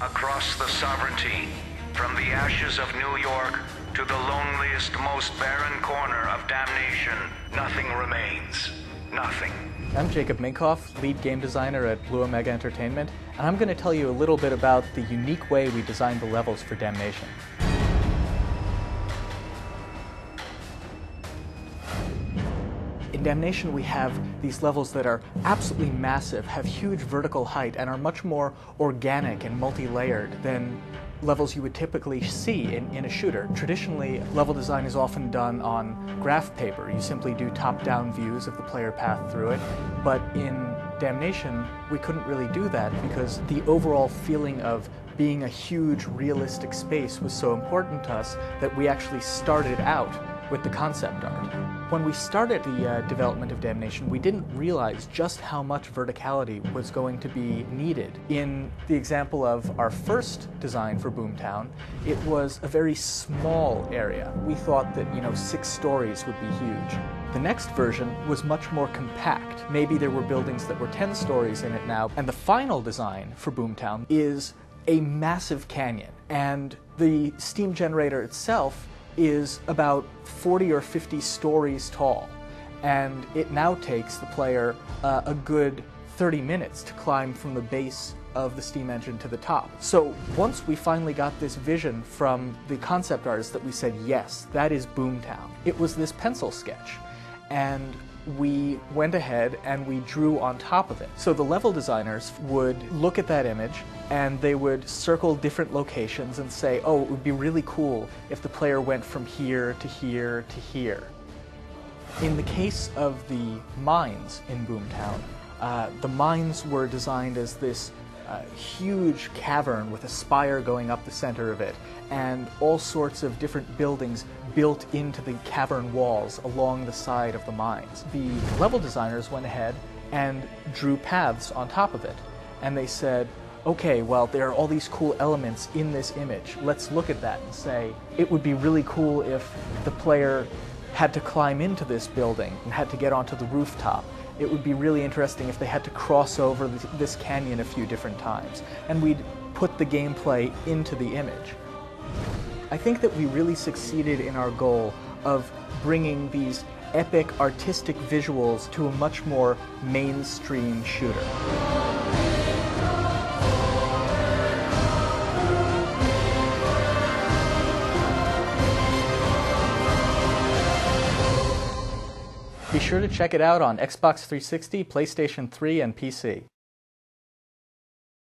across the sovereignty, from the ashes of New York to the loneliest, most barren corner of Damnation, nothing remains. Nothing. I'm Jacob Minkoff, lead game designer at Blue Omega Entertainment, and I'm going to tell you a little bit about the unique way we designed the levels for Damnation. In Damnation, we have these levels that are absolutely massive, have huge vertical height, and are much more organic and multi-layered than levels you would typically see in a shooter. Traditionally, level design is often done on graph paper. You simply do top-down views of the player path through it. But in Damnation, we couldn't really do that because the overall feeling of being a huge, realistic space was so important to us that we actually started out with the concept art. When we started the development of Damnation, we didn't realize just how much verticality was going to be needed. In the example of our first design for Boomtown, it was a very small area. We thought that, 6 stories would be huge. The next version was much more compact. Maybe there were buildings that were 10 stories in it now. And the final design for Boomtown is a massive canyon. And the steam generator itself is about 40 or 50 stories tall, and it now takes the player a good 30 minutes to climb from the base of the steam engine to the top. So once we finally got this vision from the concept artist that we said, yes, that is Boomtown, it was this pencil sketch, and we went ahead and we drew on top of it. So the level designers would look at that image and they would circle different locations and say, oh, it would be really cool if the player went from here to here to here. In the case of the mines in Boomtown, the mines were designed as this huge cavern with a spire going up the center of it, and all sorts of different buildings built into the cavern walls along the side of the mines. The level designers went ahead and drew paths on top of it, and they said, okay, well, there are all these cool elements in this image. Let's look at that and say, it would be really cool if the player had to climb into this building and had to get onto the rooftop. It would be really interesting if they had to cross over this canyon a few different times. And we'd put the gameplay into the image. I think that we really succeeded in our goal of bringing these epic artistic visuals to a much more mainstream shooter. Be sure to check it out on Xbox 360, PlayStation 3, and PC.